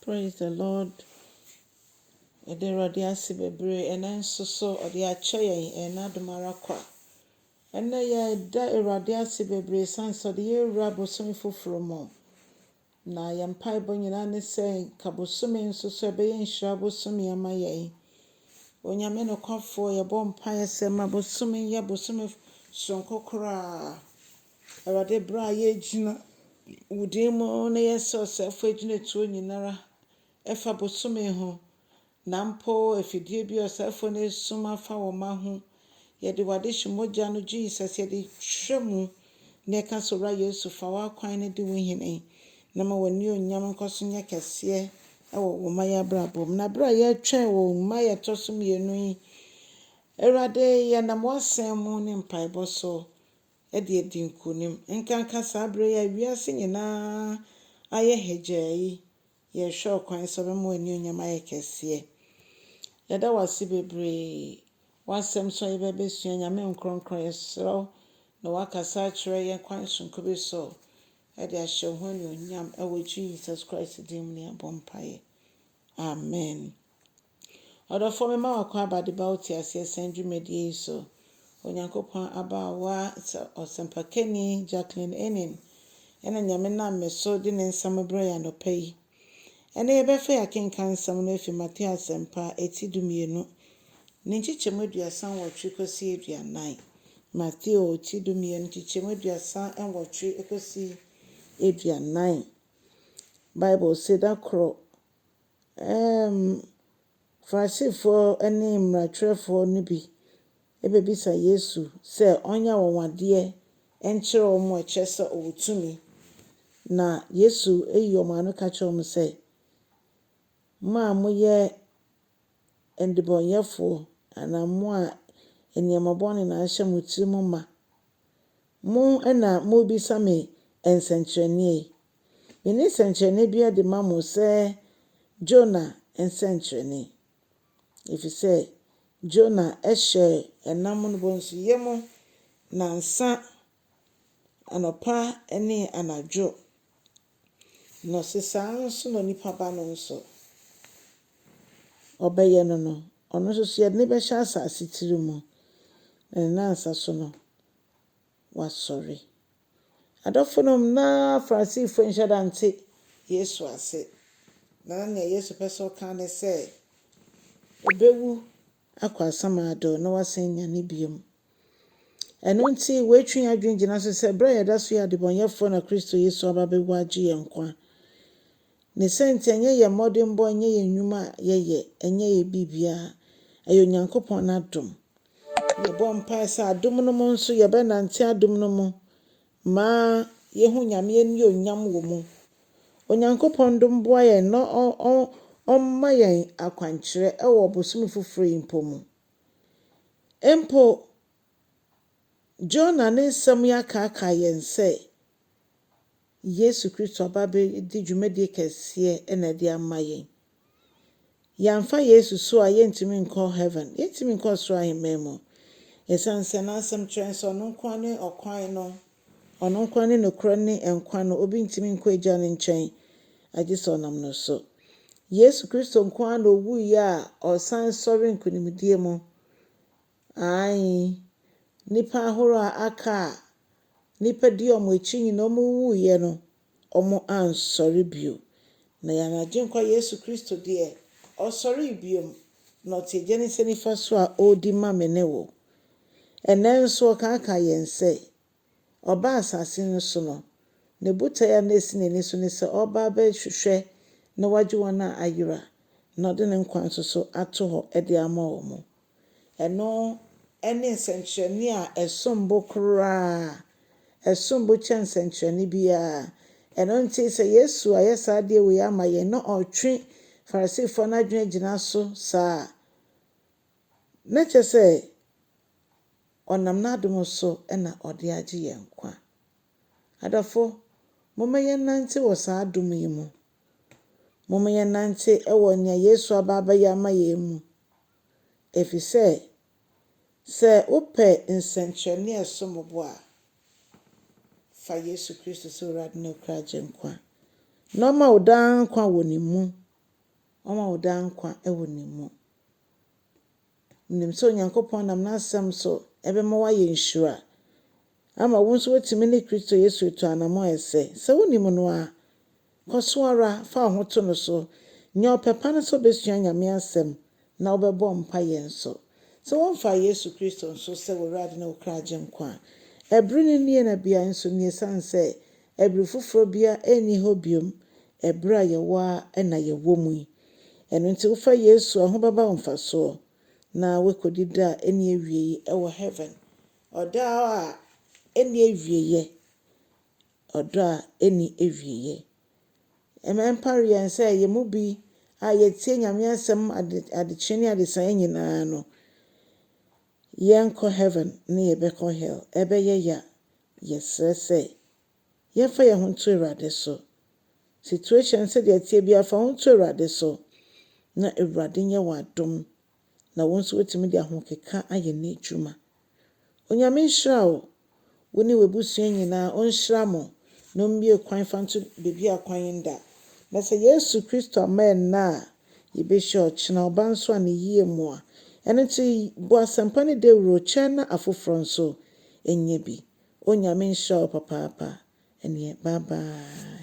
Praise the Lord. Ede Awurade ase bebree ɛna nso so ɔde akyɛ yɛn ɛna domara kwa. Ɛna yɛ da Awurade ase bebree san so ɔde yɛwura bosom foforo mu. Na yɛn mpaebɔ nyinaa ne sɛ ka bosom nso so ɛbɛyɛ nhyira bosom ama yɛn. Onyame nokwafoɔ yɛbɔ mpaeɛ sɛ ma bosom yɛ bosom sonko koraa. Awurade bere a yɛgyina wo din mu na yɛsɛ ɔsɛefo gyina tuo nyinara ɛfa bosom ho. Na mpo afidie bi ɔsɛefo no esum afa wɔ ma ho. Yɛde wade hye mogya no Jesus yɛde hwɛ mu na yɛka sɛ owura Yesu fa w'akwan no di wo hene. Na ma w'ani onyam nkɔ so nyɛ kɛseɛ ɛwɔ wo ma yɛ abrabɔ mu. Na bere a yɛtwɛn wɔ ma yɛtɔ so mmienu yi, Awurade yɛnam w'asɛm mu ne mpaebɔ so ɛde adi nkonim. Nkanka saa bere yi a wiase nyinaa ayɛ hagyaa yi, yɛhwɛ ɔkwan sɛ ɔbɛma w'ani onyam ayɛ kɛseɛ. Yɛda w'ase bebree. W'asɛm so a yɛbɛbɛsua Nyame nkronkron yɛsrɛ wo na wakasa akyerɛ yɛn kwan sonko bi so ɛde ahyɛ wo ho anuonyam ɛwɔ Jesus Christ din mu ne yɛabɔ mpaeɛ. Amen. Ɔdɔfoɔ mema wakɔ abade ba wo te aseɛ sɛn dwumadie yi so. Onyankopɔn abaawa sɛ ɔsɛmpakani Jacqueline Enin ɛna Nyame nam me so de ne nsɛm brɛ yɛn anɔpa yi. Ɛna yɛbɛfa yɛakenka nsɛm no afi Matthew asɛmpa eti 12 ne nkyekyɛmu 38 kɔsi 40. Matthew eti 12 nkyekyɛmu 38 kɔsi 40. Bible sɛ da koro Farisifoɔ ne mmaratwerɛfoɔ no bi ɛbɛbisa Yesu sɛ ɔnyɛ wɔn adeɛ ɛnkyerɛ wɔn ɛkyerɛ sɛ ɔwɔ tumi. Na Yesu ɛyi wɔn ano ka kyerɛ wɔn sɛ mo a moyɛ ndebɔnyɛfoɔ anaa mo a nneɛma bɔne na ahyɛ mo tiri mu ma. Mo ɛna mobisa me nsɛnkyerɛnne. Mene nsɛnkyerɛnne bi de ma mo sɛ Jona nsɛnkyerɛnne. Efisɛ Jona ɛhyɛ ɛnam no bɔnsuyɛ mu nansa anɔpa ne anadwo. Na saa nso na nipa ba no nso ɔbɛyɛ no. Ɔno nso so yɛde ne bɛhyɛ asase tiri mu. Na ne nansa so no wasɔre. Adɔfo no na Farisifoɔ nhyɛ da nte Yesu ase. Na nea Yesu pɛ sɛ ɔka ne sɛ ɔbɛwu akɔ asamado na wasan nyane biom. Ɛno nti wɔatwi adwene gyina so sɛ bere a yɛda so yɛ adebɔnyɛfoɔ na Kristo Yesu aba bɛwu agye yɛn nkwa. Ne sɛnti ɛnyɛ yɛn mmɔdemmɔ, ɛnyɛ yɛn nnwuma a yɛyɛ, ɛnyɛ yɛn biribiara. Ɛyɛ Onyankopɔn n'adom. Yɛbɔ mpaeɛ sɛ adom no mu nso yɛbɛnante adom no mu ma yɛhu Nyame ani onyam wɔ mu. Onyankopɔn dom boa yɛn na ɔmma yɛn akwankyerɛ ɛwɔ bosom foforo yi mpo mu. Mpo Jona ne nsɛm yi akaaka yɛn sɛ Yesu Kristo aba bɛdi dwumadie kɛseɛ ɛna ɛde ama yɛn. Yɛamfa Yesu so a yɛntumi nkɔ heaven, yɛntumi nkɔ soro ahemman mu. Ɛsiane sɛ n'asɛm kyerɛ sɛ ɔno nko ne ɔkwan no, ɔno nko ne nokorɛ ne nkwa no, obi ntumi nkɔ Agya ne nkyɛn agye sɛ ɔnam no so. Yesu Kristo nko na owuiɛ a ɔsan sɔre nkonimdie mu. Nipa ahorow a aka a nipa di ɔmo akyi nyinaa ɔmo wuiɛ no, ɔmo ansɔre bio. Na yɛanagye nkwa Yesu Kristo deɛ ɔsɔre biom na ɔte Agya ne nsa nifa so a ɔredi ma me ne wo. Ɛnnɛ nso ɔkaaka yɛn sɛ ɔbaa asase no so no, ne botae a na esi n'ani so ne sɛ ɔba abɛhwehwɛ na wagye wɔn a ayera na ɔde ne nkwa nso so ato hɔ ɛde ama wɔn. Ɛno ɛne nsɛnkyerɛnne a ɛsom bo koraa. Ɛsom bo kyɛn nsɛnkyerɛnne biara. Ɛno nti sɛ Yesu ayɛ saa adeɛ wei ama yɛn na ɔtwe Farisifoɔ n'adwene gyina so saa a, na kyerɛ sɛ ɔnam n'adom so ɛna ɔde agye yɛn nkwa. Adɔfo, momma yɛnnante wɔ saa adom yi mu. Momma yɛnnante ɛwɔ nea Yesu aba abɛyɛ ama yɛn mu. Efisɛ sɛ wopɛ nsɛnkyerɛnne a ɛsom bo a, fa Yesu Kristo sɛ Awurade na ɔkura agye nkwa. Na ɔma wo daa nkwa wɔ ne mu ɔma wo daa nkwa ɛwɔ ne mu. Nim sɛ Onyankopɔn nam n'asɛm so ɛbɛma woayɛ nhyira ama wo nso watumi ne Kristo Yesu to anammɔn ɛsɛ. Sɛ wonim no a, kɔ so ara fa wo ho to no so. Nyɛ ɔpɛ pa no sɛ wobɛsua Nyame asɛm na wobɛbɔ mpaeɛ nso. Sɛ wɔmfa Yesu Kristo nso sɛ w'Awurade ne wo kra agye nkwa a, ɛbere no nie na bia nso nie ɛsiane sɛ ɛbere foforɔ bia ɛnni hɔ biom. Ɛbere a yɛwɔ a ɛna yɛwɔ mu yi. Ɛno nti wofa Yesu a ho bɛba wo mfasoɔ na woakɔdi da a ɛnni awiei ɛwɔ heaven. Ɔdɔ a ɛnni awieyɛ. Ɔdɔ a ɛnni awieyɛ. Ɛmɛmpare yɛn sɛ yɛn mu bi a yɛtie Nyame asɛm adekyee ne adesaeɛ nyinaa no, yɛnkɔ heaven ne yɛbɛkɔ hell. Ɛbɛyɛ ya. Yɛsrɛ sɛ yɛmfa yɛn ho nto Awurade so. Situation sɛdeɛ ɛteɛ biara fa ho nto Awurade so na Awurade nyɛ wo adom na wo nso wotumi de ahokeka ayɛ n'adwuma. Onyame nhyira wo. Wo ne w'abusua nyinaa ɔnhyira mo na ɔmmue kwan fa nto baabi a kwan da. Na sɛ Yesu Kristo amma ɛnna a yɛbɛhyia ɔkyena ɔba nso a ne yie mu a. Ɛno nti bɔ asɛmpa no dawuro kyɛn na afoforɔ nso ɛnyɛ bi. Onyame nhyira wo papaapa. Ɛneɛ bye bye.